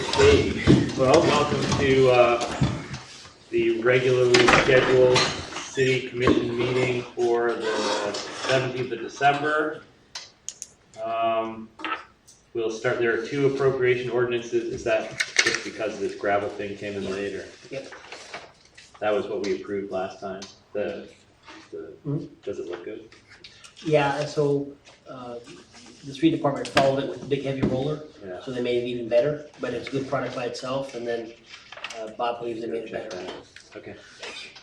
Okay, well, welcome to the regularly scheduled city commission meeting for the 17th of December. We'll start, there are two appropriation ordinances. Is that just because this gravel thing came in later? Yep. That was what we approved last time. Does it look good? Yeah, so the street department followed it with the big heavy roller, Yeah. so they made it even better, but it's a good product by itself, and then Bob believes they made it Check better. that. Okay.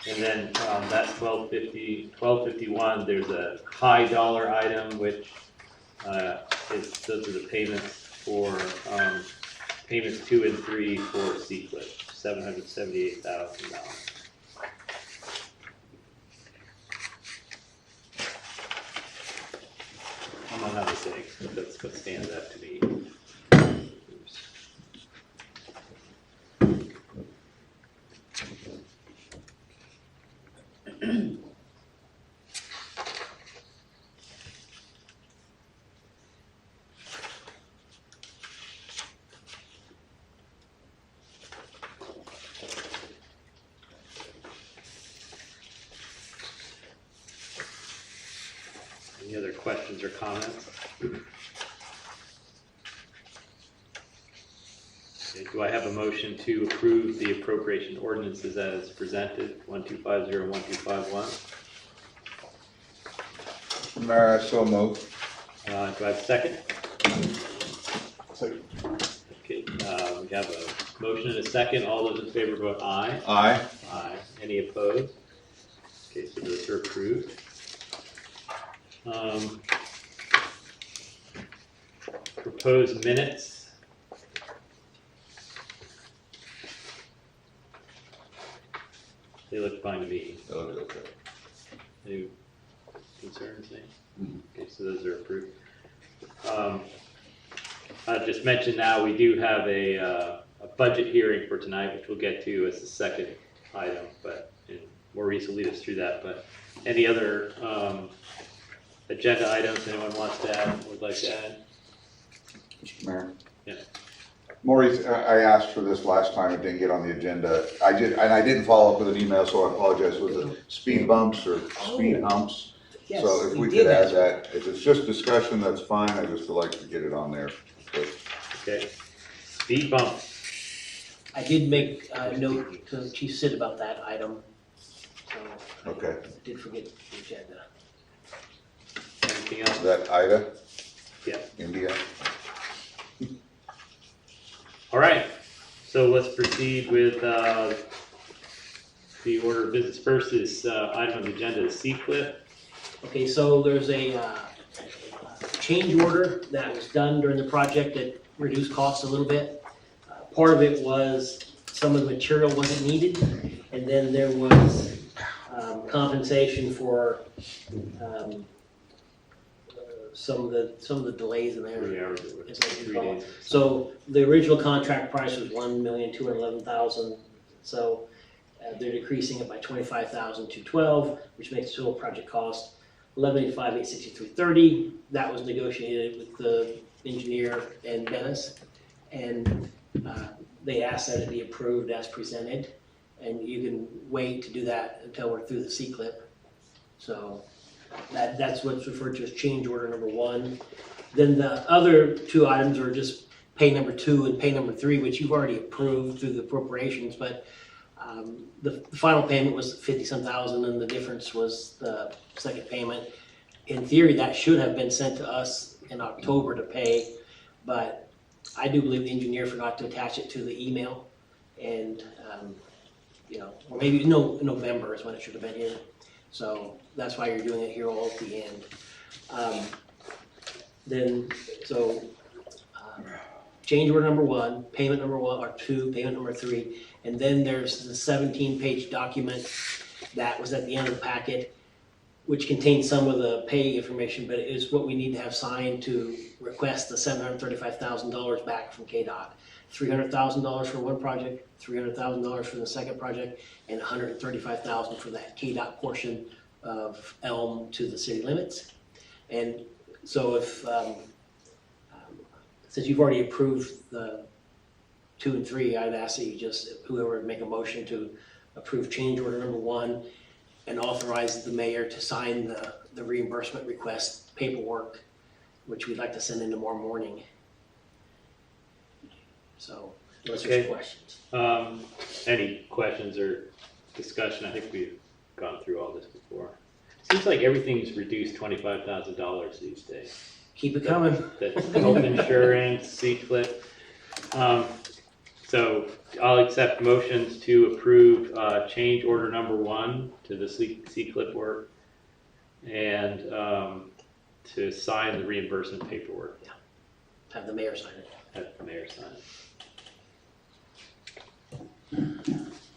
And then that's 1251, there's a high dollar item, which those are the payments for payments 2 and 3 for C-Clip, $778,000. I don't know how to say, but that's what stands out to me. Any other questions or comments? Okay, do I have a motion to approve the appropriation ordinances as presented, 1250 and 1251? Mayor, I so move. Do I have a second? Second. Okay, we have a motion and a second. All those in favor vote aye. Aye. Aye. Any opposed? Okay, so those are approved. Proposed minutes. They look fine to me. Okay. Any concerns, Nate? Mhm. Okay, so those are approved. I just mentioned now, we do have a budget hearing for tonight, which we'll get to as the second item, but Maurice will lead us through that. But any other agenda items anyone wants to add, would like to add? Mayor? Yeah. Maurice, I asked for this last time, it didn't get on the agenda. I didn't follow up with an email, so I apologize. Was it speed bumps or speed humps? Yes, So if we did could add answer. that, if it's just discussion, that's fine. I just would like to get it on there. Okay. Speed bumps. I did make a note to Chief Sid about that item, so Okay. I did forget the agenda. Anything Is else? that Ida? Yeah. India? All right. So let's proceed with the order of business. First is item on the agenda is C-Clip. Okay, so there's a change order that was done during the project that reduced costs a little bit. Part of it was some of the material wasn't needed, and then there was compensation for some of the delays in there. 3 hours, It's like 3 days. So the original contract price was $1,211,000. So they're decreasing it by $25,000 to $12,000, which makes the total project cost $11,853.30. That was negotiated with the engineer and Dennis, and they asked that it be approved as presented. And you can wait to do that until we're through the C-Clip. So that's what's referred to as change order number 1. Then the other 2 items are just pay number 2 and pay number 3, which you've already approved through the appropriations, but the final payment was 50-some thousand, and the difference was the second payment. In theory, that should have been sent to us in October to pay, but I do believe the engineer forgot to attach it to the email, and or maybe November is when it should have been here. So that's why you're doing it here all at the end. Change order number 1, payment number 1 or 2, payment number 3, and then there's the 17-page document that was at the end of the packet, which contains some of the pay information, but it is what we need to have signed to request the $735,000 back from KDOT. $300,000 for one project, $300,000 for the second project, and $135,000 for that KDOT portion of Elm to the city limits. And so if, since you've already approved the 2 and 3, I'd ask that you just, whoever would make a motion to approve change order number 1 and authorize the mayor to sign the reimbursement request paperwork, which we'd like to send in tomorrow morning. So, unless there's Okay. questions. Any questions or discussion? I think we've gone through all this before. Seems like everything's reduced $25,000 these days. Keep it coming. The health insurance, C-CLIP. So I'll accept motions to approve change order number 1 to the C-CLIP work and to sign the reimbursement paperwork. Have the mayor sign it. Have the mayor sign it.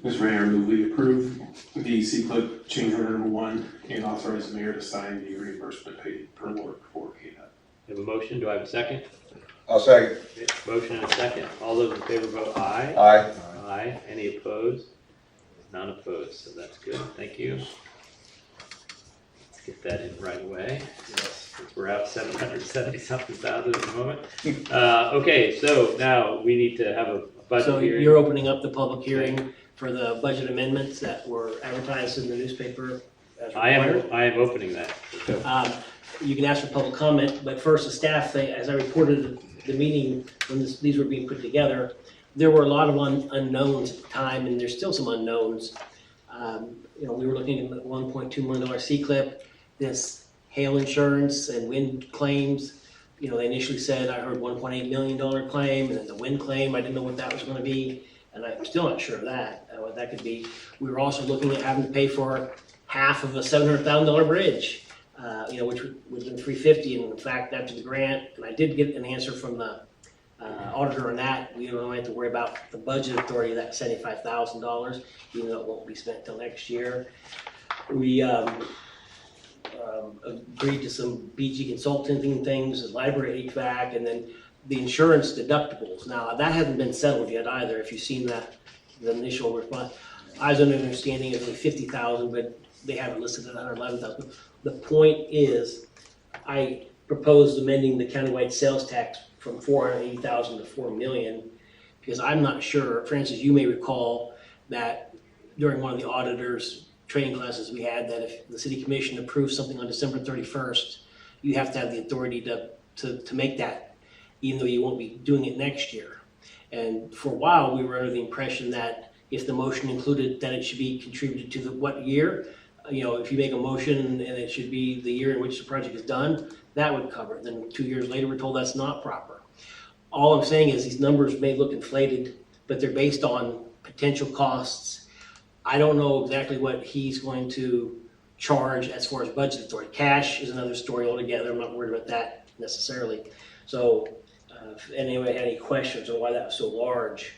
Mr. Mayor, I move we approve the C-CLIP change order number 1 and authorize the mayor to sign the reimbursement paperwork for KDOT. Have a motion, do I have a second? I'll second. Motion and a second. All those in favor vote aye. Aye. Aye. Any opposed? None opposed, so that's good. Thank you. Let's get that in right away. Since we're out 770-something thousand at the moment. Okay, so now we need to have a budget So hearing. you're opening up the public hearing for the budget amendments that were advertised in the newspaper as required. I am opening that. You can ask for public comment, but first, the staff, as I reported at the meeting when these were being put together, there were a lot of unknowns at the time, and there's still some unknowns. We were looking at $1.2 million C-CLIP, this hail insurance and wind claims. They initially said, I heard $1.8 million claim, and then the wind claim, I didn't know what that was gonna be, and I'm still not sure of that, what that could be. We were also looking at having to pay for half of a $700,000 bridge. Which was in $350, and in fact, after the grant, and I did get an answer from the auditor on that, we don't have to worry about the budget authority of that $75,000, even though it won't be spent till next year. We agreed to some BG consulting things, the library HVAC, and then the insurance deductibles. Now, that hasn't been settled yet either, if you've seen that, the initial response. I was under understanding it was $50,000, but they have it listed at $111,000. The point is, I proposed amending the countywide sales tax from $480,000 to $4 million, because I'm not sure, Francis, you may recall that during one of the auditors' training classes we had, that if the city commission approves something on December 31st, you have to have the authority to make that, even though you won't be doing it next year. And for a while, we were under the impression that if the motion included that it should be contributed to what year, if you make a motion and it should be the year in which the project is done, that would cover it. Then 2 years later, we're told that's not proper. All I'm saying is these numbers may look inflated, but they're based on potential costs. I don't know exactly what he's going to charge as far as budget authority. Cash is another story altogether. I'm not worried about that necessarily. So if anybody had any questions on why that was so large,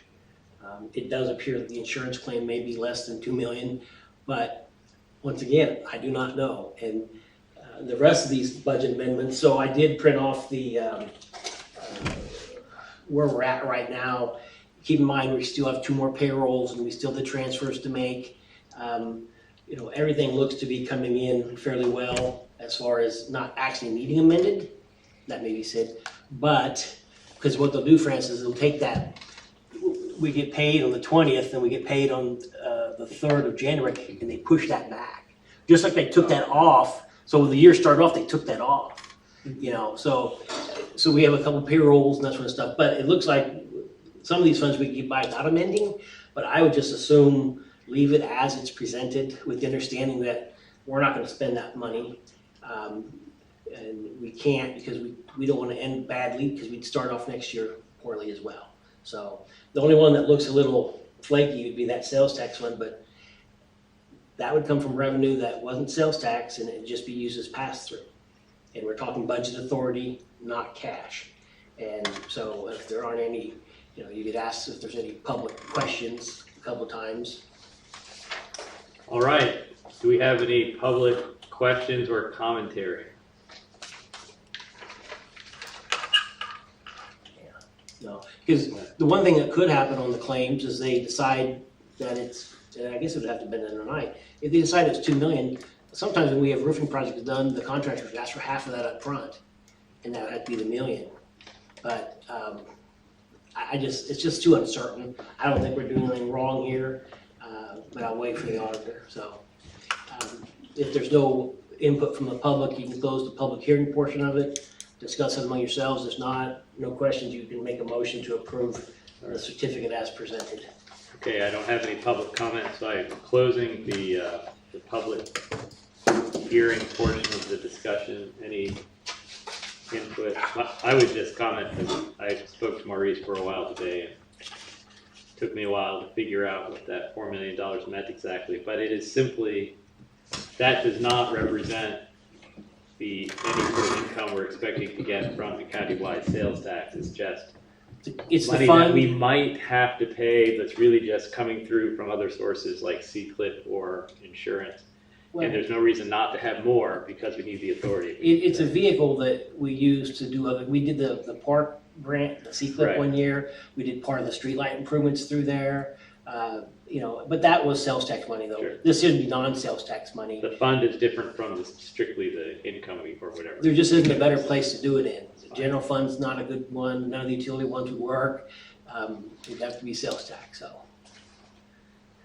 it does appear that the insurance claim may be less than $2 million, but once again, I do not know. And the rest of these budget amendments, so I did print off the where we're at right now. Keep in mind, we still have 2 more payrolls and we still have the transfers to make. Everything looks to be coming in fairly well as far as not actually needing amended, that may be said. But, because what they'll do, Francis, is they'll take that, we get paid on the 20th and we get paid on the 3rd of January, and they push that back. Just like they took that off, so when the year started off, they took that off. So we have a couple payrolls and that sort of stuff, but it looks like some of these funds we can get by without amending, but I would just assume leave it as it's presented with the understanding that we're not gonna spend that money. And we can't, because we don't wanna end badly, because we'd start off next year poorly as well. So the only one that looks a little flaky would be that sales tax one, but that would come from revenue that wasn't sales tax, and it'd just be used as pass-through. And we're talking budget authority, not cash. And so if there aren't any, you get asked if there's any public questions a couple of times. All right, do we have any public questions or commentary? No, because the one thing that could happen on the claims is they decide that it's, and I guess it would have to have been in the night. If they decide it's $2 million, sometimes when we have roofing projects done, the contractors ask for half of that up front, and that would have to be the $1 million. But it's just too uncertain. I don't think we're doing anything wrong here, but I'll wait for the auditor, so. If there's no input from the public, you can close the public hearing portion of it, discuss it among yourselves. If not, no questions, you can make a motion to approve the certificate as presented. Okay, I don't have any public comments, so I'm closing the public hearing portion of the discussion. Any input? I would just comment that I spoke to Maurice for a while today, and it took me a while to figure out what that $4 million meant exactly, but it is simply, that does not represent any sort of income we're expecting to get from the countywide sales tax. It's just It's the money that we fund, might have to pay that's really just coming through from other sources like C-CLIP or insurance. well, And there's no reason not to have more because we need the authority. it's a vehicle that we use to do other, we did the park grant, the C-CLIP Right. one year. We did part of the streetlight improvements through there, but that was sales tax money though. Sure. This should be non-sales tax money. The fund is different from strictly the income or whatever. There just isn't a better place to do it in. The general fund's not a good one, none of the utility ones would work. It'd have to be sales tax, so,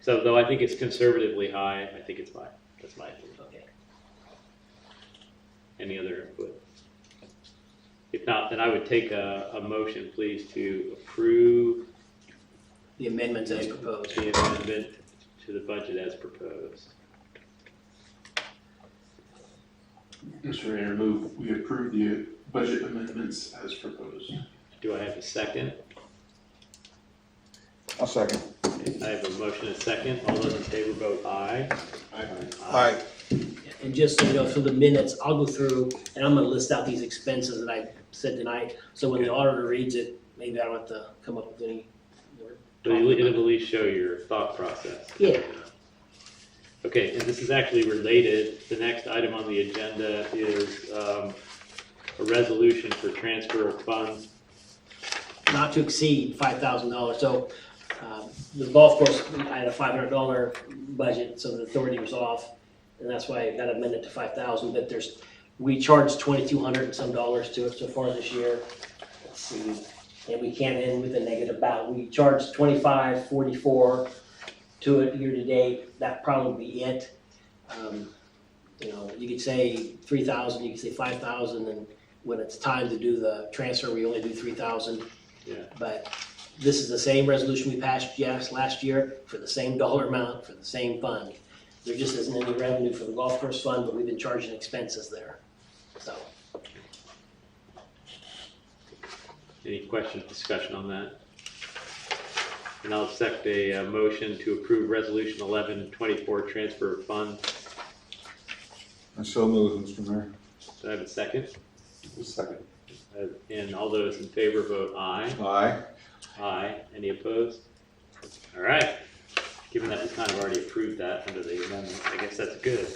So though I think it's conservatively high, I think it's fine. That's my opinion. okay. Any other input? If not, then I would take a motion, please, to approve The amendments as proposed. the amendment to the budget as proposed. Mr. Mayor, move we approve the budget amendments as proposed. Do I have a second? I'll second. I have a motion and a second. All those in favor vote aye. Aye. And just so you know, for the minutes, I'll go through and I'm gonna list out these expenses that I said tonight. So when the auditor reads it, maybe I don't have to come up with any. But it'll at least show your thought process. Yeah. Okay, and this is actually related. The next item on the agenda is a resolution for transfer of funds. Not to exceed $5,000. So the golf course, I had a $500 budget, so the authority was off. And that's why I got amended to 5,000, but we charged 2,200 and some dollars to it so far this year. Let's see, and we can't end with a negative balance. We charged 25.44 to it year to date. That'd probably be it. You could say 3,000, you could say 5,000, and when it's time to do the transfer, we only do 3,000. Yeah. But this is the same resolution we passed last year for the same dollar amount for the same fund. There just isn't any revenue for the golf course fund, but we've been charging expenses there, so. Any questions, discussion on that? And I'll accept a motion to approve Resolution 1124, transfer of funds. I so move, Mr. Mayor. Do I have a second? Second. And all those in favor vote aye. Aye. Aye. Any opposed? All right. Given that we kind of already approved that under the amendment, I guess that's good.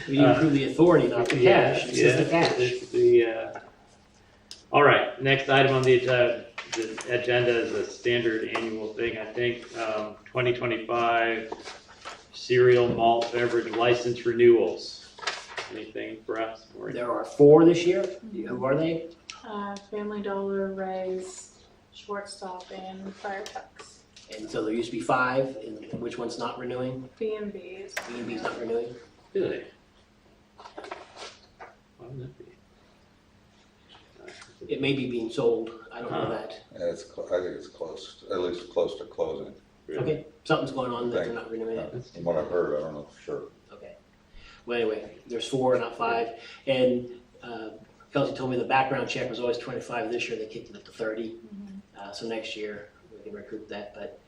We approve the authority, not the cash, it's just the cash. It's the, all right, next item on the agenda is a standard annual thing, I think. 2025 cereal malt beverage license renewals. Anything for us? Maureen? There are 4 this year, who are they? Family Dollar, Ray's, Shortstop, and Fire Tucks. And so there used to be 5, and which one's not renewing? B&B's. B&B's not renewing? Really? Why would that be? It may be being sold, I don't know that. Yeah, I think it's close, at least close to closing. Really? Okay, something's going on that they're not renewing it. From what I've heard, I don't know for sure. Okay. Well, anyway, there's 4, not 5. And Kelsey told me the background check was always 25. This year they kicked it up to 30. So next year we can recoup that. But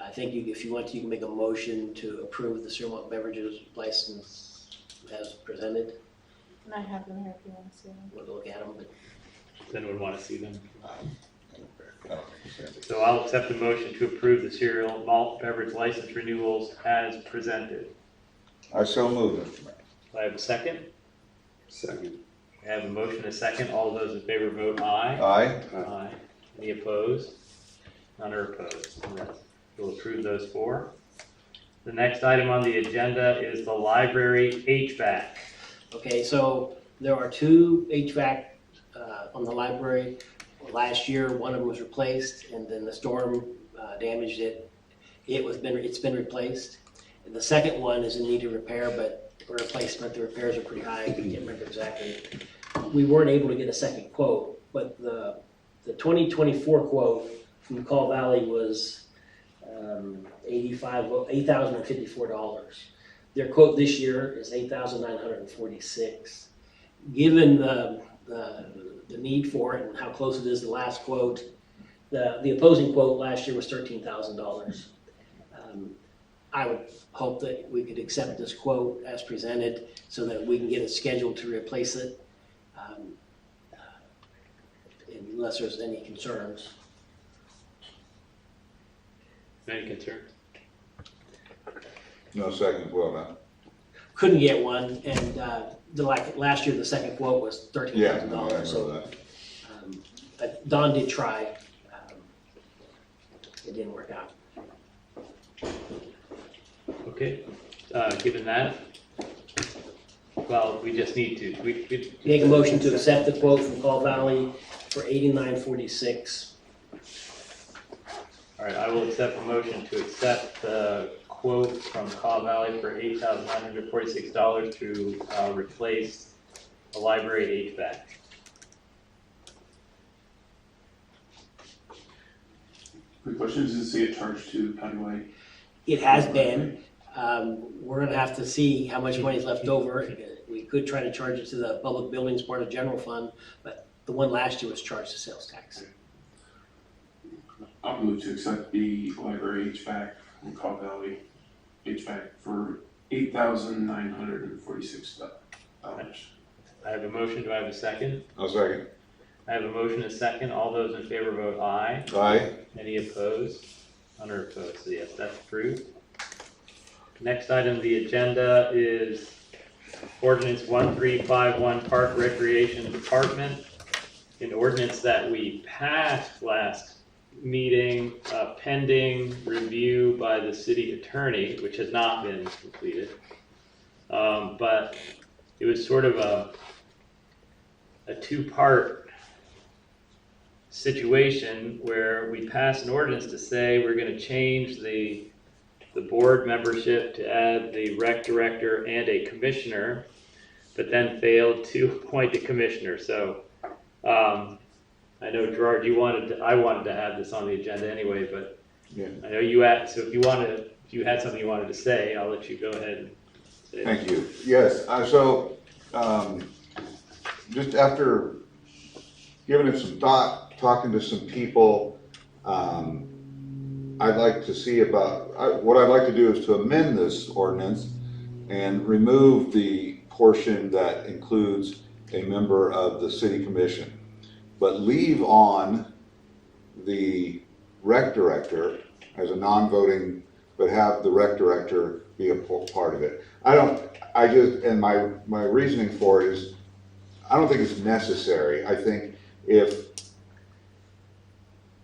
I think if you want to, you can make a motion to approve the cereal malt beverages license as presented. And I have them here if you want to see them. We'll look at them, but Does anyone want to see them? I don't think So I'll accept the motion to approve the cereal malt beverage license renewals as presented. I so move, Mr. Mayor. Do I have a second? Second. I have a motion and a second. All those in favor vote aye. Aye. Aye. Any opposed? None are opposed. And that's- We'll approve those 4. The next item on the agenda is the library HVAC. okay, so there are 2 HVAC on the library. Last year, one of them was replaced, and then the storm damaged it. It's been replaced. And the second one is in need of repair, but for replacement, the repairs are pretty high. I can't remember exactly. We weren't able to get a second quote, but the 2024 quote from Call Valley was $8,054. Their quote this year is $8,946. Given the need for it and how close it is to the last quote, the opposing quote last year was $13,000. I would hope that we could accept this quote as presented so that we can get it scheduled to replace it, unless there's any concerns. Any concerns? No second, well, no. Couldn't get one, and last year, the second quote was Yeah, $13,000. no, I know So that. Don did try. It didn't work out. Okay, given that, well, we just need to, we. Make a motion to accept the quote from Call Valley for $89.46. All right, I will accept the motion to accept the quote from Caw Valley for $8,946 to replace the library HVAC. Quick question, does it say it charged to County? It has been. We're gonna have to see how much money is left over. We could try to charge it to the public buildings part of general fund, but the one last year was charged to sales tax. I'll move to accept the library HVAC from Caw Valley HVAC for $8,946. I have a motion, do I have a second? No second. I have a motion, and a second, all those in favor vote aye. Aye. Any opposed? None are opposed, so yes, that's approved. Next item on the agenda is ordinance 1351 Park Recreation Department. An ordinance that we passed last meeting pending review by the city attorney, which has not been completed. But it was sort of a two-part situation where we passed an ordinance to say we're going to change the board membership to add the rec director and a commissioner, but then failed to appoint a commissioner. So I know, Gerard, I wanted to have this on the agenda anyway, but Yeah. I know you had, so if you had something you wanted to say, I'll let you go ahead and say it. Thank you. Yes, just after giving it some thought, talking to some people, I'd like to see what I'd like to do is to amend this ordinance and remove the portion that includes a member of the city commission, but leave on the rec director as a non-voting, but have the rec director be a part of it. And my reasoning for it is, I don't think it's necessary. I think if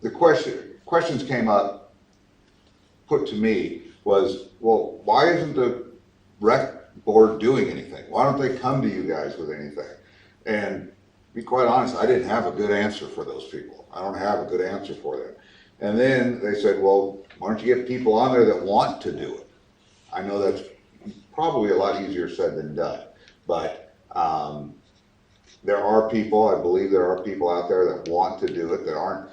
the questions came up, put to me was, well, why isn't the rec board doing anything? Why don't they come to you guys with anything? And to be quite honest, I didn't have a good answer for those people. I don't have a good answer for them. And then they said, well, why don't you get people on there that want to do it? I know that's probably a lot easier said than done, but there are people, I believe there are people out there that want to do it, that aren't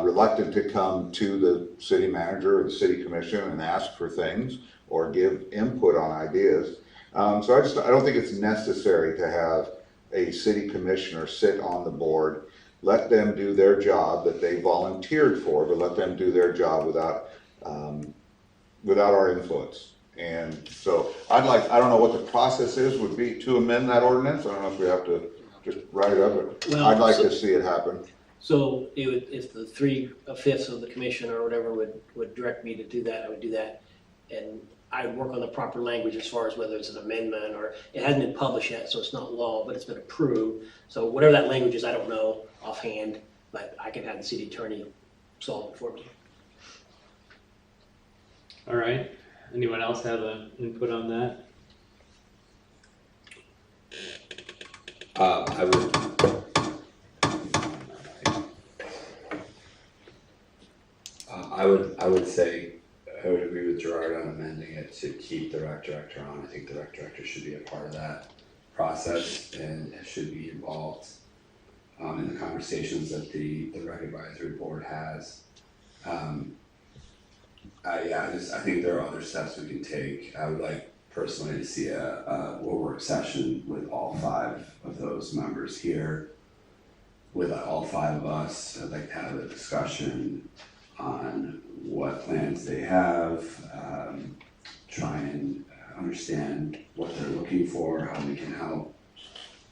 reluctant to come to the city manager or the city commission and ask for things or give input on ideas. So I don't think it's necessary to have a city commissioner sit on the board. Let them do their job that they volunteered for, but let them do their job without our influence. And so I don't know what the process would be to amend that ordinance. I don't know if we have to just write it up, but Well, I'd like to see it happen. So if the 3/5 of the commission or whatever would direct me to do that, I would do that. And I'd work on the proper language as far as whether it's an amendment or, it hasn't been published yet, so it's not law, but it's been approved. So whatever that language is, I don't know offhand, but I can have the city attorney solve it for me. All right, anyone else have an input on that? I would, I would say, I would agree with Gerard on amending it to keep the rec director on. I think the rec director should be a part of that process and should be involved in the conversations that the rec advisory board has. I think there are other steps we can take. I would like personally to see a work session with all 5 of those members here. With all 5 of us, I'd like to have a discussion on what plans they have, try and understand what they're looking for, how we can help.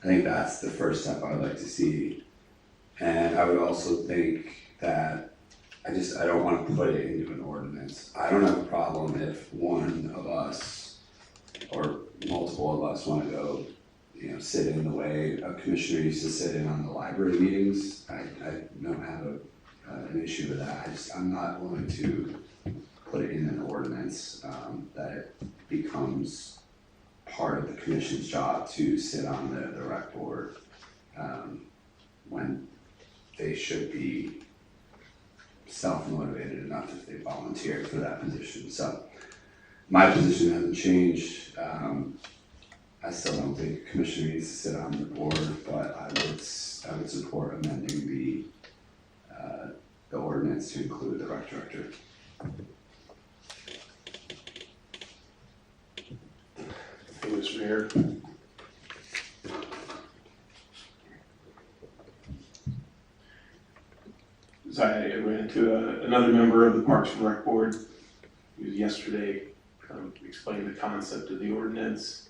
I think that's the first step I would like to see. And I would also think that I don't want to put it into an ordinance. I don't have a problem if one of us or multiple of us want to go, sit in the way a commissioner used to sit in on the library meetings. I don't have an issue with that. I'm not willing to put it in an ordinance, that it becomes part of the commission's job to sit on the rec board, when they should be self-motivated enough if they volunteered for that position. So my position hasn't changed. I still don't think a commissioner needs to sit on the board, but I would support amending the ordinance to include the rec director. Hey, Mr. Mayor. So I ran into another member of the Parks and Rec Board who yesterday explained the concept of the ordinance,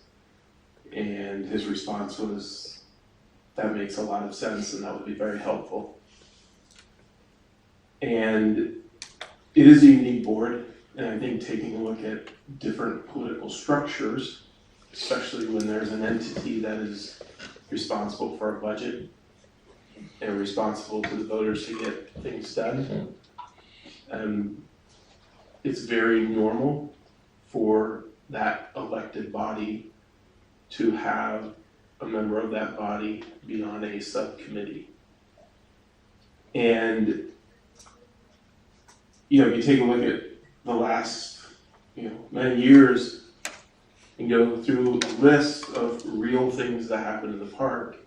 and his response was, that makes a lot of sense and that would be very helpful. And it is a unique board, and I think taking a look at different political structures, especially when there's an entity that is responsible for a budget and responsible to the voters to get things done, it's very normal for that elected body to have a member of that body be on a subcommittee. And if you take a look at the last many years and go through a list of real things that happen in the park,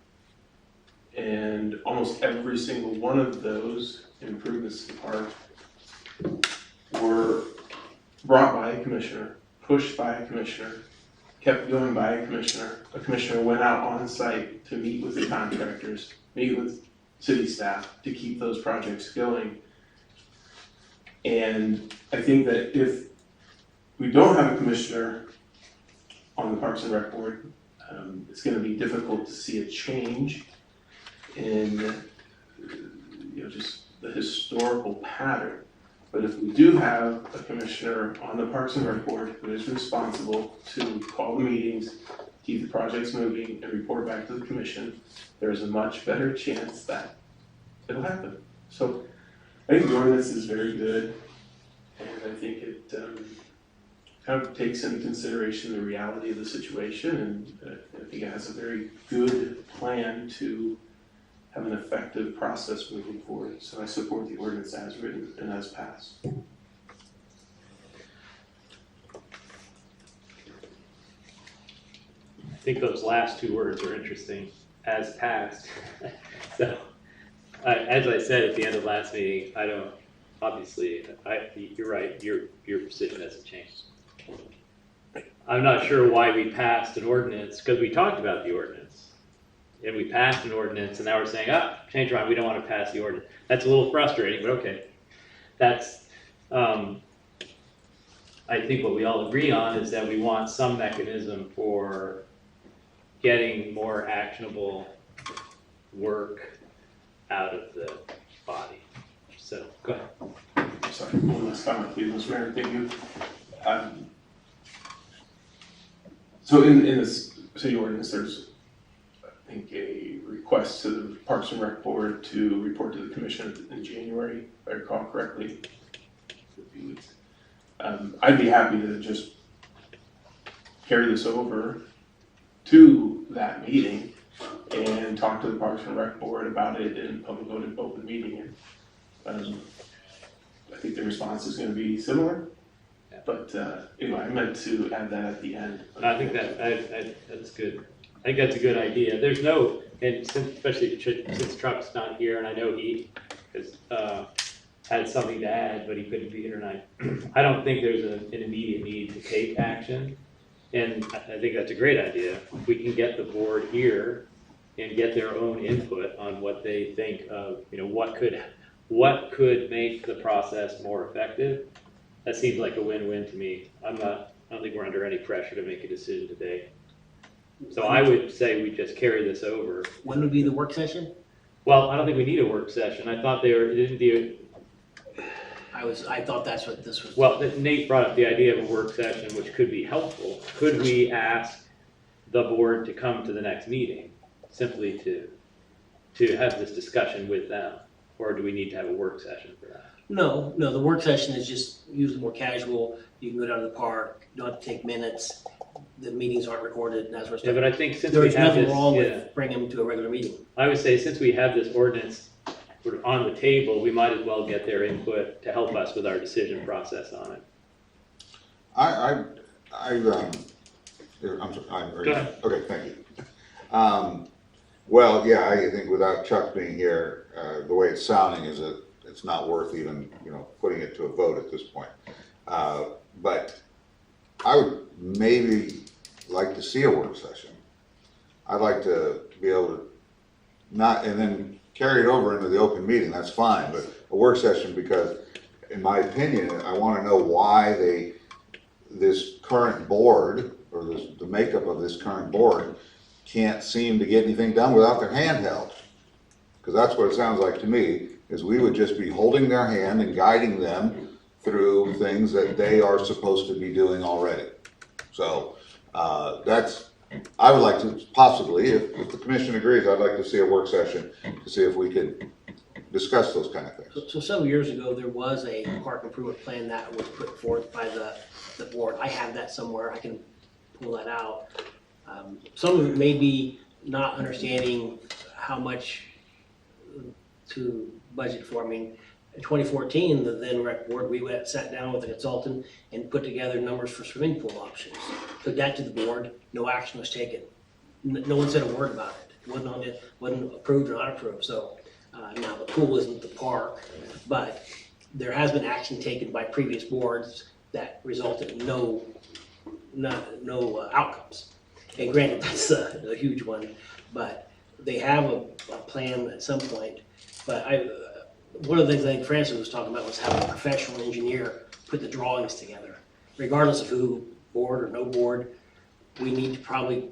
and almost every single one of those improvements to the park were brought by a commissioner, pushed by a commissioner, kept going by a commissioner. A commissioner went out on site to meet with the contractors, meet with city staff to keep those projects going. And I think that if we don't have a commissioner on the Parks and Rec Board, it's going to be difficult to see a change in just the historical pattern. But if we do have a commissioner on the Parks and Rec Board who is responsible to call the meetings, keep the projects moving, and report back to the commission, there's a much better chance that it'll happen. So I think the ordinance is very good, and I think it kind of takes into consideration the reality of the situation, and I think it has a very good plan to have an effective process moving forward. So I support the ordinance as written and as passed. I think those last 2 words are interesting, as passed. So, as I said at the end of last meeting, you're right, your position hasn't changed. I'm not sure why we passed an ordinance, because we talked about the ordinance. And we passed an ordinance, and now we're saying, change our mind, we don't want to pass the ordinance. That's a little frustrating, but okay. That's, I think what we all agree on is that we want some mechanism for getting more actionable work out of the body. So, go ahead. Sorry, one last comment, please, Mr. Mayor, thank you. So in this city ordinance, there's, I think, a request to the Parks and Rec Board to report to the commission in January, if I recall correctly. I'd be happy to just carry this over to that meeting and talk to the Parks and Rec Board about it in public open meeting. I think the response is gonna be similar. Yeah. But, anyway, I meant to add that at the end. I think that's good. I think that's a good idea. There's no, and since, especially since Trump's not here, and I know he has, had something to add, but he couldn't be here tonight. I don't think there's an immediate need to take action, and I think that's a great idea. If we can get the board here and get their own input on what they think of, what could make the process more effective, that seems like a win-win to me. I don't think we're under any pressure to make a decision today. So I would say we just carry this over. When would be the work session? Well, I don't think we need a work session. I thought I thought that's what this was. well, Nate brought up the idea of a work session, which could be helpful. Could we ask the board to come to the next meeting, simply to have this discussion with them? Or do we need to have a work session for that? No, the work session is just usually more casual. You can go down to the park, you don't have to take minutes. The meetings aren't recorded and that sort of Yeah, stuff. but I think since we There's have nothing this, wrong yeah, with bringing them to a regular meeting. I would say since we have this ordinance sort of on the table, we might as well get their input to help us with our decision process on it. I'm sorry, Go ahead. okay, thank you. Well, yeah, I think without Chuck being here, the way it's sounding is that it's not worth even, putting it to a vote at this point. But I would maybe like to see a work session. I'd like to be able to and then carry it over into the open meeting, that's fine, but a work session, because in my opinion, I want to know why this current board, or the makeup of this current board, can't seem to get anything done without their hand held. Because that's what it sounds like to me, is we would just be holding their hand and guiding them through things that they are supposed to be doing already. So, I would like to possibly, if the commission agrees, I'd like to see a work session to see if we could discuss those kind of things. So several years ago, there was a park improvement plan that was put forth by the board. I have that somewhere, I can pull that out. Some of it may be not understanding how much to budget for. I mean, in 2014, the then rec board, we sat down with a consultant and put together numbers for swimming pool options. Took that to the board, no action was taken. No one said a word about it. It wasn't approved or not approved. So now the pool isn't the park, but there has been action taken by previous boards that resulted in no outcomes. And granted, that's a huge one, but they have a plan at some point. But one of the things I think Francis was talking about was having a professional engineer put the drawings together. Regardless of who, board or no board, we need to probably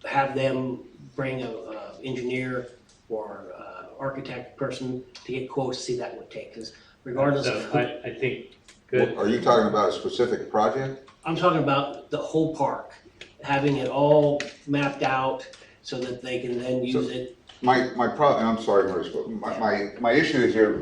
have them bring a engineer or architect person to get quotes to see that would take. Because regardless So of who, I think, good. Are you talking about a specific project? I'm talking about the whole park, having it all mapped out so that they can then use it. My problem, I'm sorry, Maurice, but my issue is here,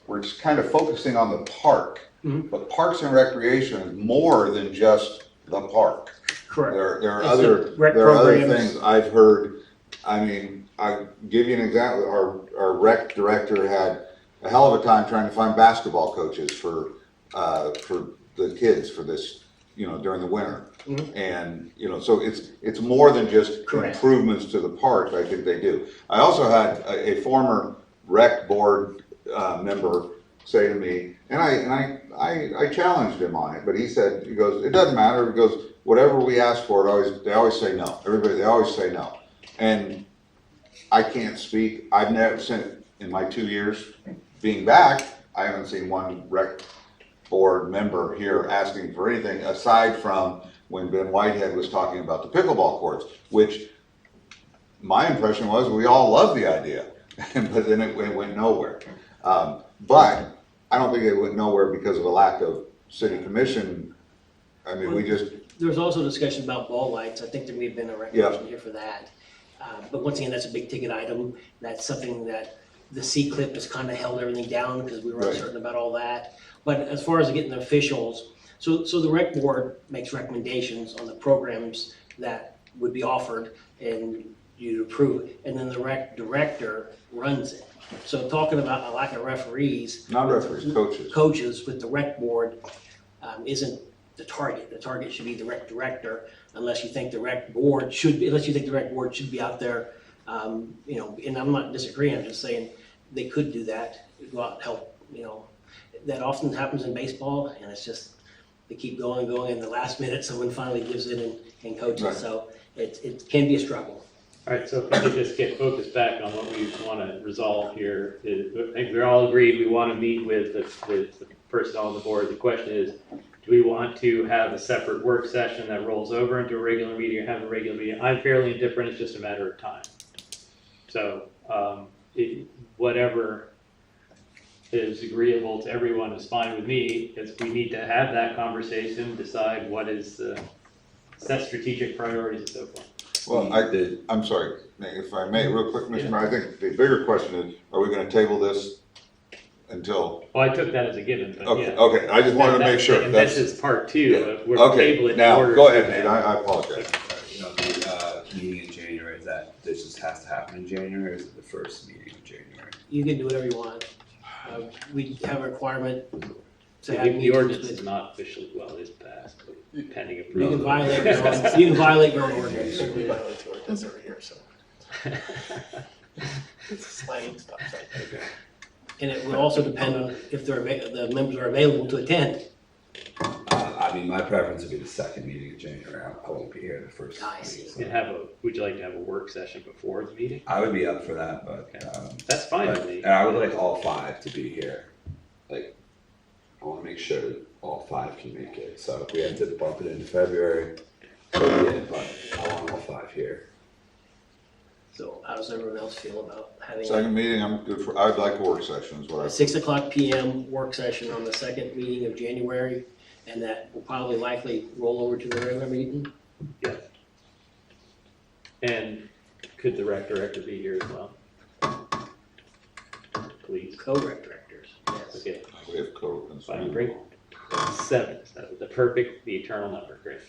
we're just kind of focusing on the park. Mhm. But Parks and Recreation is more than just the park. Correct. There are It's other, the rec there are other programs. things I've heard. I mean, I give you an example, our rec director had a hell of a time trying to find basketball coaches for the kids for this, during the winter. Mhm. And, so it's more than just Correct. improvements to the park, I think they do. I also had a former rec board member say to me, and I challenged him on it, but he said, he goes, it doesn't matter, he goes, whatever we ask for, they always say no. They always say no. And I can't speak, I've never seen, in my 2 years being back, I haven't seen one rec board member here asking for anything aside from when Ben Whitehead was talking about the pickleball courts, which my impression was we all loved the idea, but then it went nowhere. But I don't think it went nowhere because of a lack of city commission. I mean, we just, There was also discussion about ball lights. I think there may have been a recommendation here for that. But once again, that's a big ticket item. That's something that the C-CLIP has kind of held everything down because we were Right. uncertain about all that. But as far as getting the officials, so the rec board makes recommendations on the programs that would be offered and you approve it. And then the rec director runs it. So talking about a lack of referees, Not referees, coaches. coaches with the rec board isn't the target. The target should be the rec director, unless you think the rec board should be, out there. And I'm not disagreeing, I'm just saying they could do that, go out and help, That often happens in baseball, and it's just, they keep going, and the last minute, someone finally gives in and Right. coaches, so it can be a struggle. All right, so if we could just get focused back on what we want to resolve here, I think we're all agreed we want to meet with the personnel on the board. The question is, do we want to have a separate work session that rolls over into a regular meeting or have a regular meeting? I'm fairly indifferent, it's just a matter of time. So, whatever is agreeable to everyone is fine with me, is we need to have that conversation, decide what is, set strategic priorities and so forth. Well, I'm sorry, if I may, real quick, Mr. Mayor, I think the bigger question is, are we gonna table this until, Well, I took that as a given, but okay, yeah. okay, I just wanted to make sure. And this That's is part two, we're okay, tabling. now, go ahead, Nate, I apologize. The meeting in January, is that, this just has to happen in January, or is it the first meeting in January? You can do whatever you want. We have a requirement to The have the meetings ordinance with. is not officially, well, it is passed, but pending You approval. can violate your own, you can violate your own ordinance. We violate the ordinance every year, so. It's slang stuff, right? And it will also depend on if the members are available to attend. I mean, my preference would be the second meeting in January, I won't be here the first I see. meeting, so. Would you like to have a work session before the meeting? I would be up for that, but, That's fine with but- me. and I would like all five to be here. Like, I wanna make sure that all five can make it, so if we have to bump it into February, so be it, but I want all five here. So how does everyone else feel about having Second meeting, I'm good for, I'd like a work session, is what a I, 6:00 PM work session on the second meeting of January? And that will probably likely roll over to the regular meeting. And could the rec director be here as well? Please, Co-rec directors, yes. okay, we have code and fine, bring 7, that's the perfect, the eternal number, great.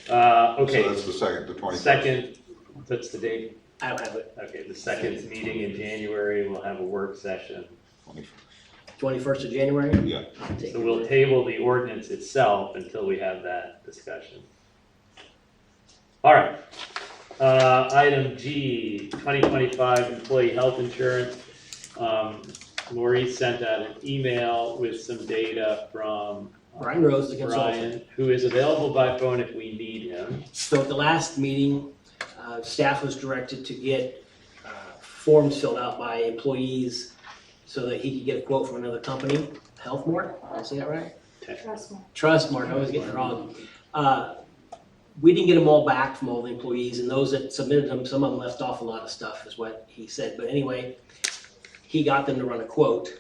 So Okay, that's the second, the 21st. second, that's the date, I don't have it. okay, the second meeting in January, we'll have a work session. 21st of January? Yeah. I'll take So it. we'll table the ordinance itself until we have that discussion. All right. Item G, 2025 employee health insurance. Maurice sent out an email with some data from Brian Rose, the consultant. Brian, who is available by phone if we need him. So at the last meeting, staff was directed to get forms filled out by employees so that he could get a quote from another company, Healthmart, did I say that right? Trust me. Trustmark, I always get it wrong. We didn't get them all back from all the employees, and those that submitted them, some of them left off a lot of stuff, is what he said. But anyway, he got them to run a quote,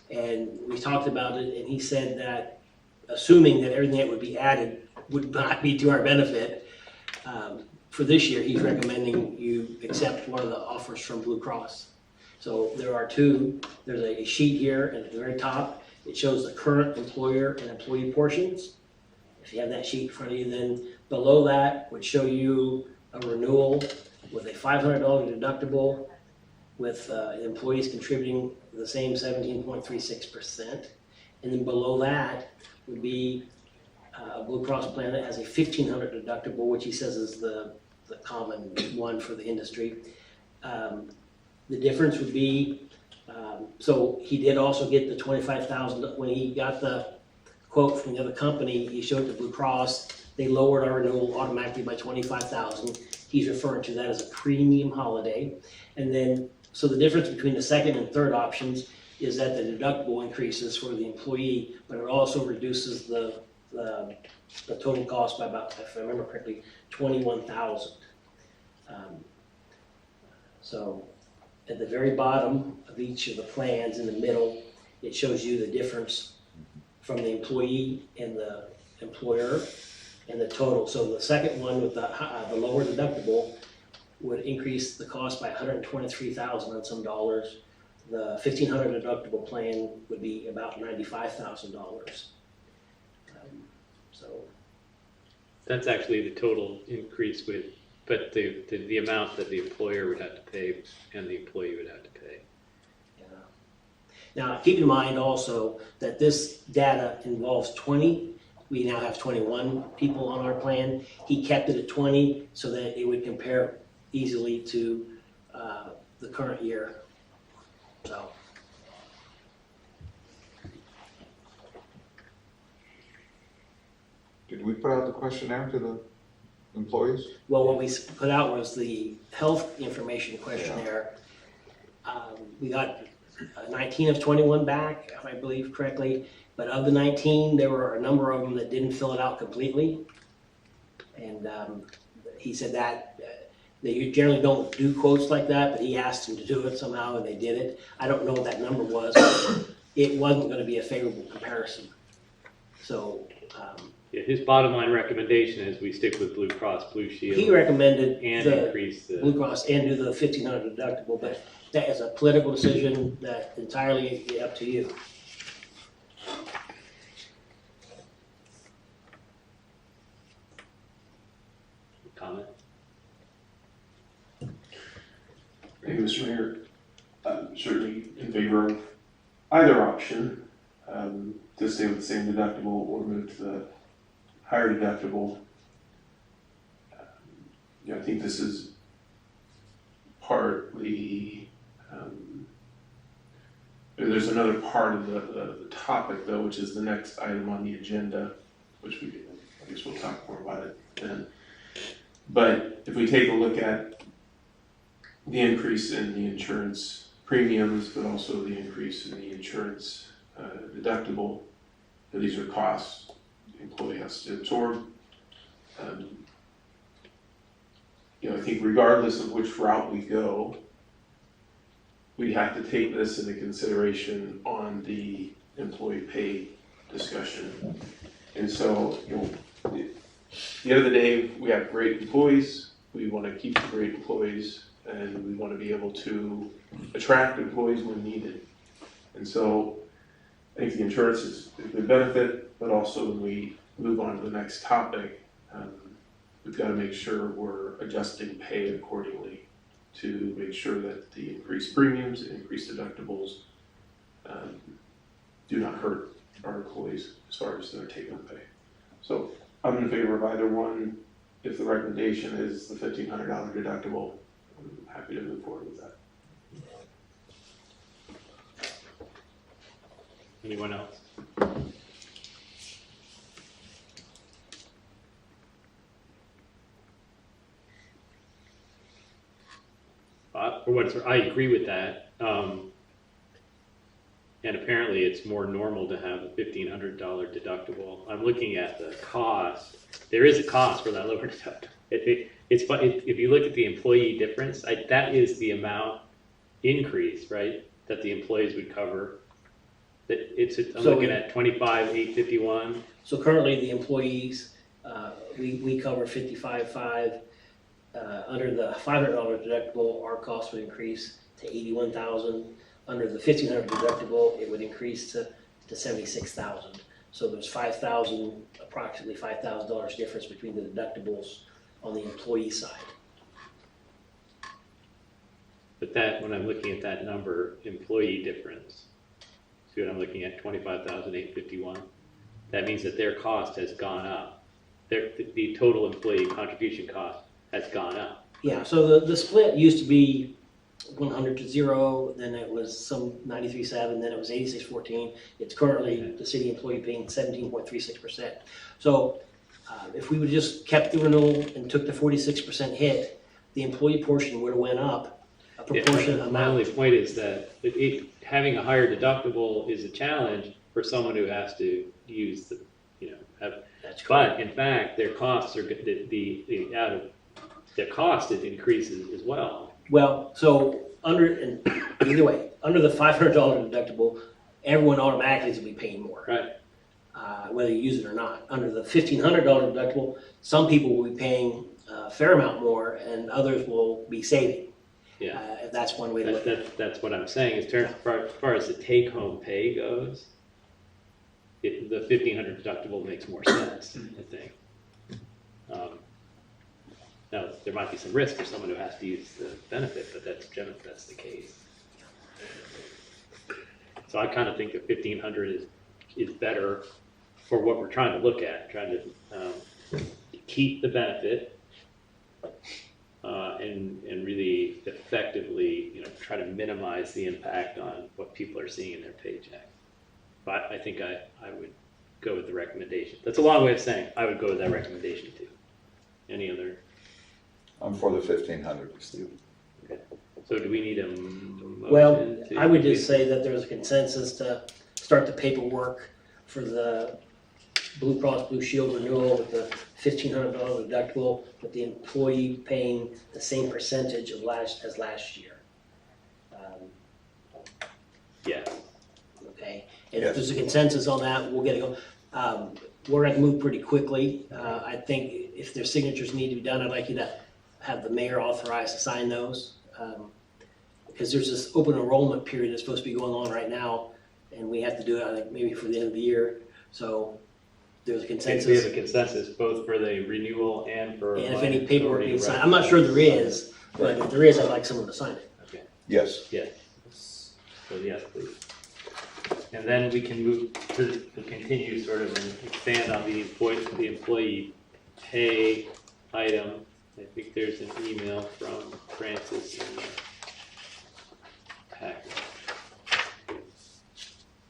and we talked about it, and he said that, assuming that everything that would be added would not be to our benefit, for this year, he's recommending you accept one of the offers from Blue Cross. So there are two, there's a sheet here, and at the very top, it shows the current employer and employee portions. If you have that sheet in front of you, then below that would show you a renewal with a $500 deductible, with employees contributing the same 17.36%. And then below that would be a Blue Cross plan that has a $1,500 deductible, which he says is the common one for the industry. The difference would be, so he did also get the $25,000, when he got the quote from the other company, he showed it to Blue Cross, they lowered our renewal automatically by $25,000. He's referring to that as a premium holiday. And then, so the difference between the second and third options is that the deductible increases for the employee, but it also reduces the total cost by about, if I remember correctly, $21,000. So at the very bottom of each of the plans in the middle, it shows you the difference from the employee and the employer and the total. So the second one with the lower deductible would increase the cost by $123,000 on some dollars. The $1,500 deductible plan would be about $95,000. So That's actually the total increase with But the amount that the employer would have to pay and the employee would have to pay. Now, keep in mind also that this data involves 20. We now have 21 people on our plan. He kept it at 20 so that it would compare easily to the current year. So, Did we put out the questionnaire to the employees? well, what we put out was the health information questionnaire. We got 19 of 21 back, if I believe correctly. But of the 19, there were a number of them that didn't fill it out completely. And he said that they generally don't do quotes like that, but he asked them to do it somehow and they did it. I don't know what that number was, but it wasn't going to be a favorable comparison. So Yeah, his bottom line recommendation is we stick with Blue Cross Blue Shield he recommended and the increase the. Blue Cross and do the $1,500 deductible, but that is a political decision that entirely up to you. Comment? Hey, Mr. Mayor, I'm certainly in favor of either option, to stay with the same deductible or move to the higher deductible. I think this is partly, there's another part of the topic though, which is the next item on the agenda, which I guess we'll talk more about it then. But if we take a look at the increase in the insurance premiums, but also the increase in the insurance deductible, these are costs the employee has to absorb. I think regardless of which route we go, we have to take this into consideration on the employee pay discussion. And so, at the end of the day, we have great employees. We want to keep the great employees, and we want to be able to attract employees when needed. And so, I think the insurance is a good benefit, but also when we move on to the next topic, we've got to make sure we're adjusting pay accordingly to make sure that the increased premiums, increased deductibles do not hurt our employees as far as their take-home pay. So I'm in favor of either one. If the recommendation is the $1,500 deductible, I'm happy to move forward with that. Anyone else? For what it's worth, I agree with that. And apparently it's more normal to have a $1,500 deductible. I'm looking at the cost. There is a cost for that lower deductible. It's fun, if you look at the employee difference, that is the amount increase, right, that the employees would cover. I'm looking at 25,851. So currently, the employees, we cover 55.5. Under the $500 deductible, our cost would increase to $81,000. Under the $1,500 deductible, it would increase to $76,000. So there's approximately $5,000 difference between the deductibles on the employee side. But that, when I'm looking at that number, employee difference, see what I'm looking at, 25,851. That means that their cost has gone up. The total employee contribution cost has gone up. Yeah, so the split used to be 100 to 0, then it was some 93.7, then it was 86.14. It's currently the city employee paying 17.36%. So if we would just kept the renewal and took the 46% hit, the employee portion would have went up a proportionate My amount. only point is that having a higher deductible is a challenge for someone who has to use the, That's correct. but in fact, their costs are, their cost increases as well. Well, so either way, under the $500 deductible, everyone automatically is going to be paying more. Right. Whether you use it or not. Under the $1,500 deductible, some people will be paying a fair amount more and others will be saving. Yeah. That's one way to look at it. That's what I'm saying, as far as the take-home pay goes, the $1,500 deductible makes more sense, I think. Now, there might be some risk for someone who has to use the benefit, but that's generally, that's the case. So I kind of think that 1,500 is better for what we're trying to look at, trying to keep the benefit and really effectively, try to minimize the impact on what people are seeing in their paycheck. But I think I would go with the recommendation. That's a long way of saying I would go with that recommendation too. Any other? I'm for the 1,500, Steve. So do we need a motion? Well, to- I would just say that there's a consensus to start the paperwork for the Blue Cross Blue Shield renewal with the $1,500 deductible, with the employee paying the same percentage as last year. Yeah, Okay, and Yes. if there's a consensus on that, we'll get it going. We're gonna move pretty quickly. I think if their signatures need to be done, I'd like you to have the mayor authorized to sign those. Because there's this open enrollment period that's supposed to be going on right now, and we have to do it, I think, maybe for the end of the year. So there's a okay, consensus. so we have a consensus both for the renewal and for. And if my any paperwork authority needs to signed, I'm not sure there recommend. is, but if there is, I'd like someone to sign it. Okay, Yes. yes. So yes, please. And then we can move to continue sort of and expand on the employee pay item. I think there's an email from Francis in the packet.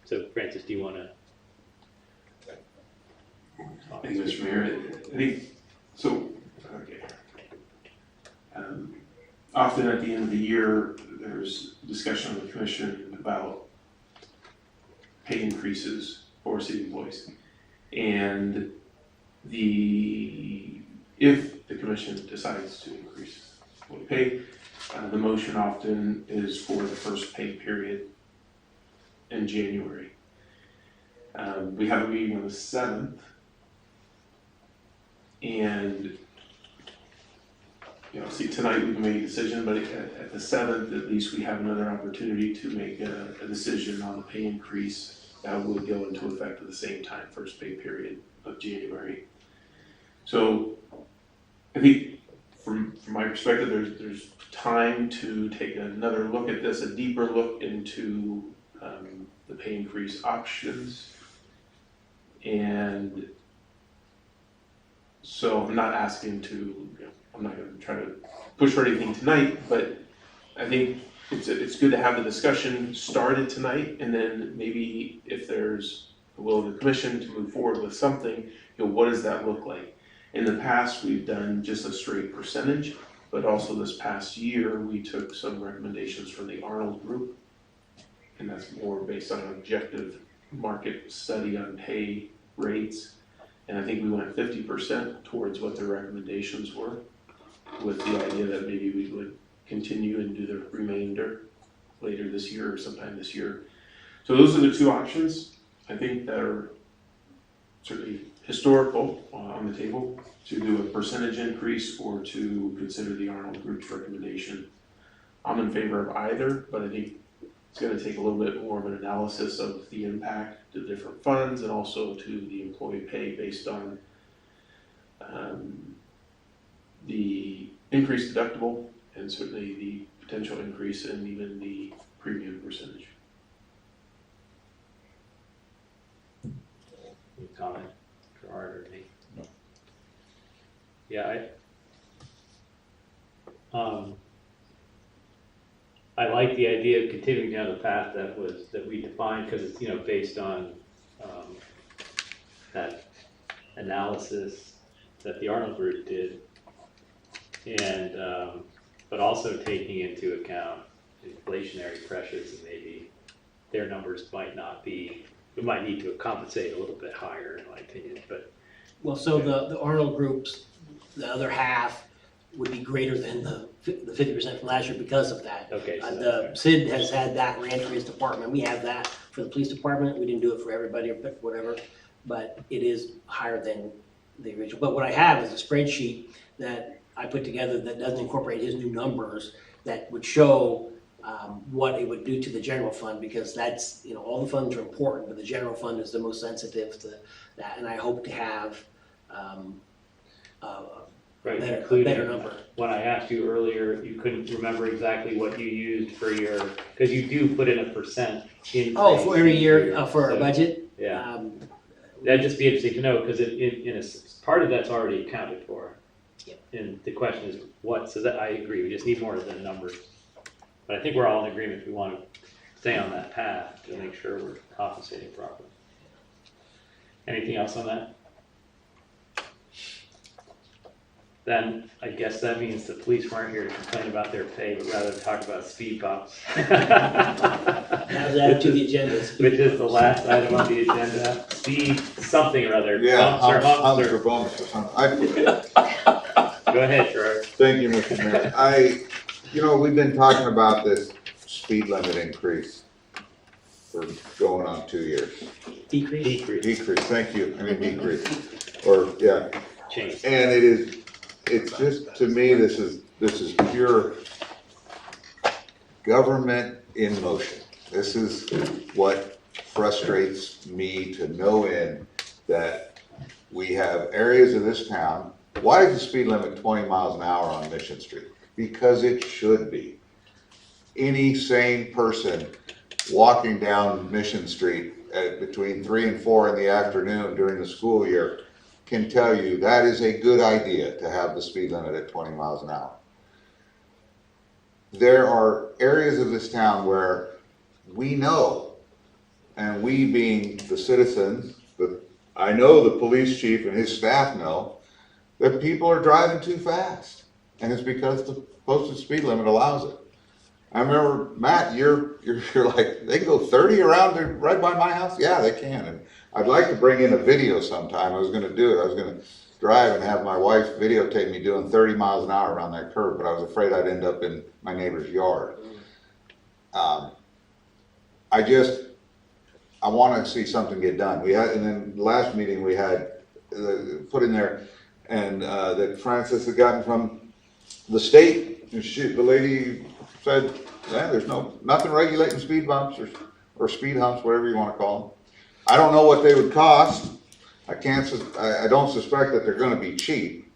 So Francis, do you want to? Thank you, Mr. Mayor. I think, so, okay. Often at the end of the year, there's discussion on the commission about pay increases for city employees. And if the commission decides to increase employee pay, the motion often is for the first pay period in January. We have a meeting on the 7th. And, see, tonight we can make a decision, but at the 7th, at least we have another opportunity to make a decision on the pay increase that would go into effect at the same time, first pay period of January. So I think from my perspective, there's time to take another look at this, a deeper look into the pay increase options. And so I'm not asking to, I'm not going to try to push for anything tonight, but I think it's good to have the discussion started tonight, and then maybe if there's the will of the commission to move forward with something, what does that look like? In the past, we've done just a straight percentage, but also this past year, we took some recommendations from the Arnold Group, and that's more based on an objective market study on pay rates. And I think we went 50% towards what their recommendations were, with the idea that maybe we would continue and do the remainder later this year or sometime this year. So those are the two options, I think, that are certainly historical on the table, to do a percentage increase or to consider the Arnold Group's recommendation. I'm in favor of either, but I think it's going to take a little bit more of an analysis of the impact to different funds and also to the employee pay based on the increased deductible and certainly the potential increase in even the premium percentage. Any comment for Art or Nate? No. Yeah, I like the idea of continuing down the path that we defined, because it's, based on that analysis that the Arnold Group did, and but also taking into account inflationary pressures, and maybe their numbers might not be, we might need to compensate a little bit higher, in my opinion, but Well, so the Arnold Group's, the other half would be greater than the 50% from last year because of that. okay. So The SID has had that ranch race department. We have that for the police department. We didn't do it for everybody or whatever, but it is higher than the original. But what I have is a spreadsheet that I put together that doesn't incorporate his new numbers, that would show what it would do to the general fund, because that's, all the funds are important, but the general fund is the most sensitive to that. And I hope to have Right, better including number. when I asked you earlier, you couldn't remember exactly what you used for your, because you do put in a percent increase. Oh, for every each year, for our so, budget? Yeah, Um, that'd just be interesting to know, because part of that's already accounted for. Yep. And the question is what, so that, I agree, we just need more of the numbers. But I think we're all in agreement, we want to stay on that path to make sure we're compensating properly. Anything else on that? Then I guess that means the police weren't here to complain about their pay, but rather talk about speed bumps. That was added to the agenda. Which is the last item on the agenda, speed something or other. Yeah, Bumps or bumps or something. Go ahead, Gerard. Thank you, Mr. Mayor. We've been talking about this speed limit increase for going on 2 years. Decrease? Decrease, thank you, decrease, or, yeah. Change. And it's just, to me, this is pure government in motion. This is what frustrates me to no end, that we have areas of this town. Why is the speed limit 20 miles an hour on Mission Street? Because it should be. Any sane person walking down Mission Street at between 3 and 4 in the afternoon during the school year can tell you that is a good idea to have the speed limit at 20 miles an hour. There are areas of this town where we know, and we being the citizens, I know the police chief and his staff know, that people are driving too fast. And it's because the posted speed limit allows it. I remember, Matt, you're like, they can go 30 around there right by my house? Yeah, they can. And I'd like to bring in a video sometime. I was gonna do it. I was gonna drive and have my wife videotape me doing 30 miles an hour around that curve, but I was afraid I'd end up in my neighbor's yard. I wanna see something get done. And then last meeting we had put in there, and that Francis had gotten from the state, and the lady said, yeah, there's nothing regulating speed bumps or speed humps, whatever you wanna call them. I don't know what they would cost. I don't suspect that they're gonna be cheap,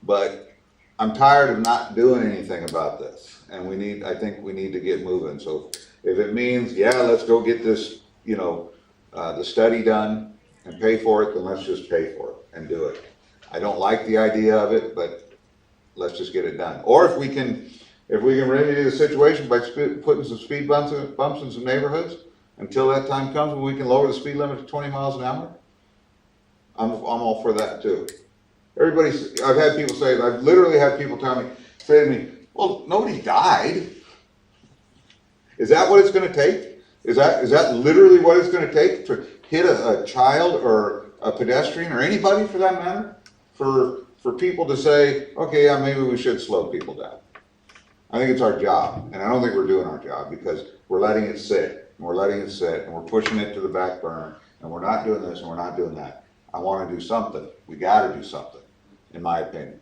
but I'm tired of not doing anything about this. And I think we need to get moving. So if it means, yeah, let's go get this, the study done and pay for it, then let's just pay for it and do it. I don't like the idea of it, but let's just get it done. Or if we can remedy the situation by putting some speed bumps in some neighborhoods, until that time comes when we can lower the speed limit to 20 miles an hour, I'm all for that too. I've literally had people say to me, well, nobody died. Is that what it's gonna take? Is that literally what it's gonna take to hit a child or a pedestrian or anybody for that matter? For people to say, okay, yeah, maybe we should slow people down. I think it's our job, and I don't think we're doing our job because we're letting it sit, and we're pushing it to the back burner, and we're not doing this and we're not doing that. I wanna do something. We gotta do something, in my opinion.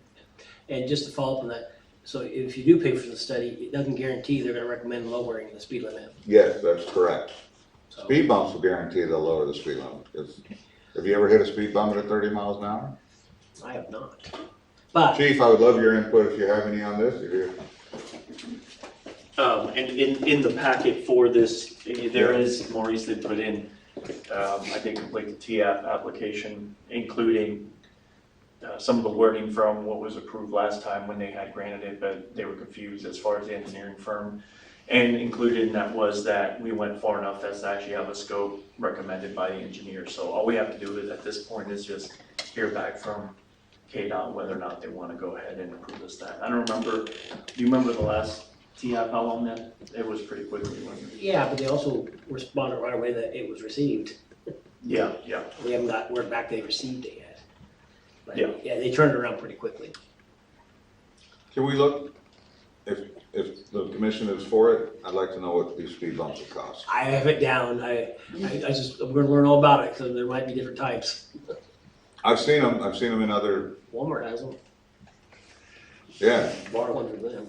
And just to follow up on that, so if you do pay for the study, it doesn't guarantee they're gonna recommend lowering the speed limit. Yes, that's correct. So, Speed bumps will guarantee they'll lower the speed limit. Have you ever hit a speed bump at 30 miles an hour? I have not. But, Chief, I would love your input if you have any on this. And in the packet for this, there is, Maurice did put in, I did complete the TF application, including some of the wording from what was approved last time when they had granted it, but they were confused as far as the engineering firm. And included in that was that we went far enough as to actually have a scope recommended by the engineer. So all we have to do at this point is just hear back from KDOT whether or not they want to go ahead and approve this that. I don't remember, do you remember the last TIP, how long that? It was pretty quickly, wasn't it? yeah, but they also responded right away that it was received. Yeah. We haven't got word back they received it yet. But, Yeah. yeah, they turned it around pretty quickly. Can we look, if the commission is for it, I'd like to know what these speed bumps will cost. I have it down, I'm gonna learn all about it, because there might be different types. I've seen them in other, Walmart has them, yeah. bought one for them.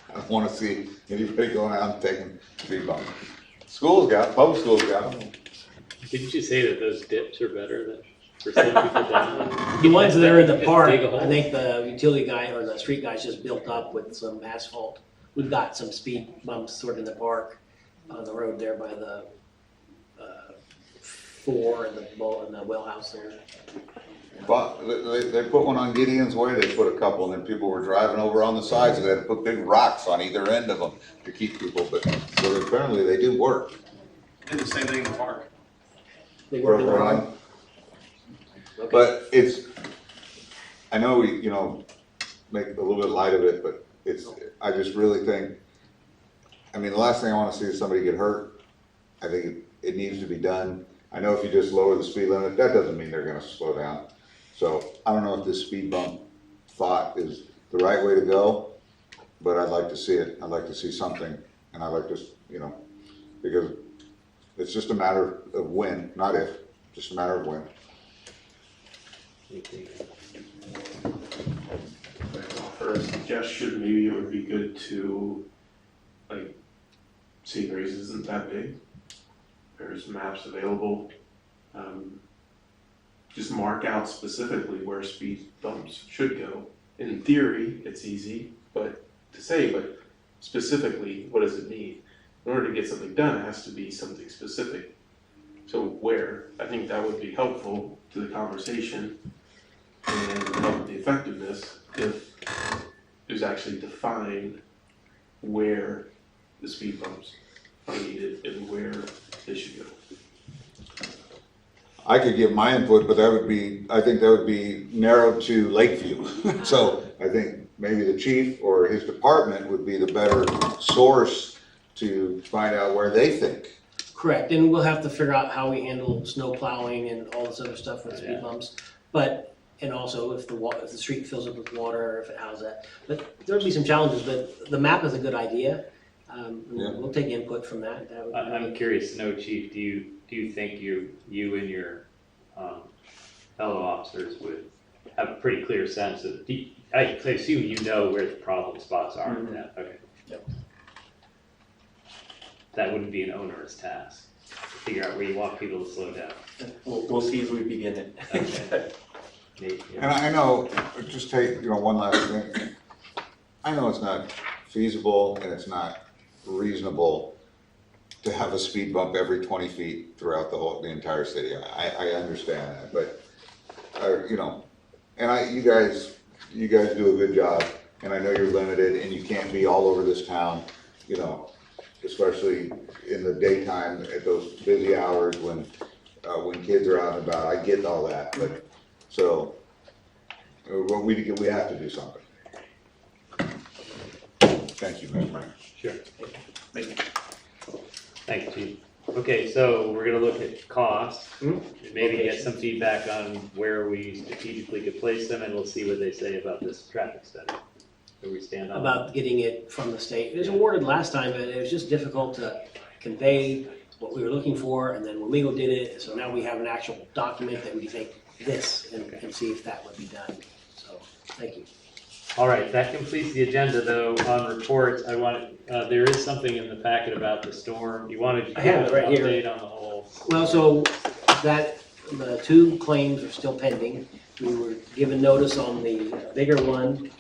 I don't wanna see anybody going out and taking speed bumps. Public schools got them. Didn't you say that those dips are better than? For some people down. The ones that are in the Just park, dig a hole. I think the utility guy or the street guy's just built up with some asphalt. We've got some speed bumps sort of in the park on the road there by the, 4 and the bowl and the well house there. But they put one on Gideon's Way, they put a couple, and then people were driving over on the sides, and they had to put big rocks on either end of them to keep people, but, so apparently they do work. And the same thing in the park. They work in the park. Okay. But it's, I know we, make a little bit light of it, but I just really think, the last thing I wanna see is somebody get hurt. I think it needs to be done. I know if you just lower the speed limit, that doesn't mean they're gonna slow down. So I don't know if this speed bump thought is the right way to go, but I'd like to see it. I'd like to see something, and I'd like to, because it's just a matter of when, not if, just a matter of when. For a suggestion, maybe it would be good to, Seagraves isn't that big. There's maps available. Just mark out specifically where speed bumps should go. In theory, it's easy, but specifically, what does it mean? In order to get something done, it has to be something specific. So where? I think that would be helpful to the conversation and help the effectiveness if it was actually defined where the speed bumps are needed and where they should go. I could give my input, but I think that would be narrowed to Lakeview. So I think maybe the chief or his department would be the better source to find out where they think. Correct, and we'll have to figure out how we handle snow plowing and all this other stuff with speed Yeah. bumps. But, and also if if the street fills up with water, if it has that. But there'll be some challenges, but the map is a good idea. Yeah. We'll take input from that. That would be I'm great. curious to know, Chief, do you think you and your fellow officers would have a pretty clear sense of, I assume you know where the problem spots are in that, okay. Yep. That wouldn't be an onerous task, to figure out where you want people to slow down. We'll see as we begin it. Okay. Maybe, And I know, just take, one last thing. I know it's not feasible and it's not reasonable to have a speed bump every 20 feet throughout the entire city. I understand that, but, and you guys do a good job, and I know you're limited and you can't be all over this town, especially in the daytime at those busy hours when kids are out and about. I get all that, but, so, we have to do something. Thank you, Mr. Mayor. Sure. Thank you, Chief. Okay, so we're gonna look at costs, and maybe get some feedback on where we strategically could place them, and we'll see what they say about this traffic study. Where we stand on that. About getting it from the state. It was awarded last time, but it was just difficult to convey what we were looking for, and then when Lego did it, so now we have an actual document that we think this, and see if that would be done. So, thank you. All right, that completes the agenda, though. On reports, there is something in the packet about the storm. You wanted to I have give it an right here. update on the whole. Well, so the 2 claims are still pending. We were given notice on the bigger one.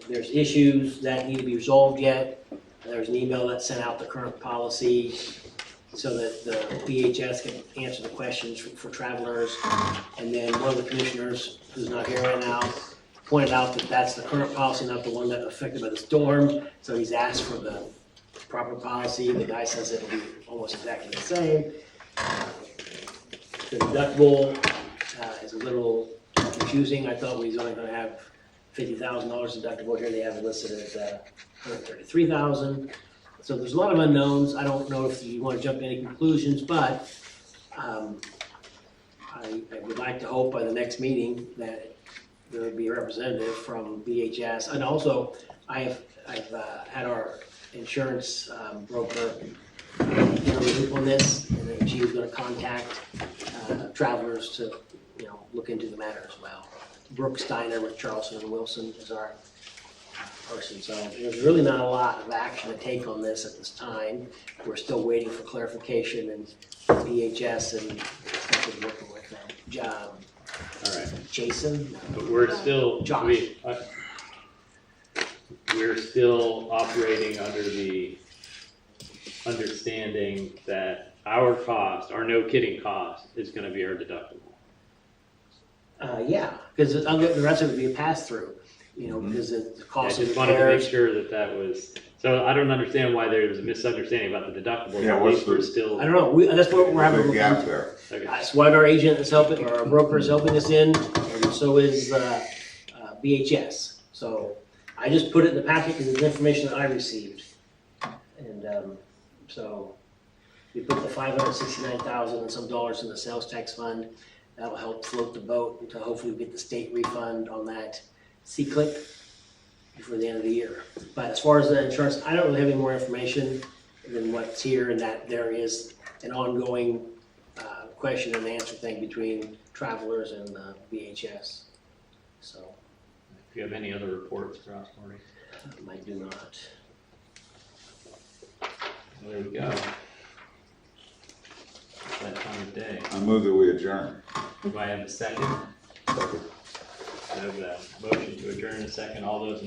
There's issues that need to be resolved yet. There's an email that sent out the current policy so that the VHS can answer the questions for travelers. And then one of the commissioners, who's not here right now, pointed out that that's the current policy, not the one that affected by the storm. So he's asked for the proper policy. The guy says it'll be almost exactly the same. The deductible is a little confusing. I thought we was only gonna have $50,000 deductible. Here they have it listed at $133,000. So there's a lot of unknowns. I don't know if you want to jump to any conclusions, but I would like to hope by the next meeting that there would be a representative from VHS. And also, I've had our insurance broker loop on this, and then she was going to contact travelers to look into the matter as well. Brooke Steiner with Charleston and Wilson is our person. So there's really not a lot of action to take on this at this time. We're still waiting for clarification and VHS and started working with job, All right. Jason. But we're still, Josh. we're still operating under the understanding that our cost, our no kidding cost, is gonna be our deductible. Yeah, because the rest of it would be a pass-through, you know, because the I cost of just wanted to make repairs. sure that that was, so I don't understand why there was a misunderstanding about the deductible. Yeah, At what's least we're the- still. I don't know, that's what we're having. Big gap there. Okay. That's what our agent is helping, or our broker is helping us in, and so is BHS. So I just put it in the packet because it's information that I received. And so we put the $569,000 and some dollars in the sales tax fund. That'll help float the boat until hopefully we get the state refund on that C-clip before the end of the year. But as far as the insurance, I don't really have any more information than what's here, and that there is an ongoing question and answer thing between Travelers and BHS. So If you have any other reports for us, Marty? I do not. There we go. It's that time of day. I move that we adjourn. Do I have a second? I have a motion to adjourn in a second. All those in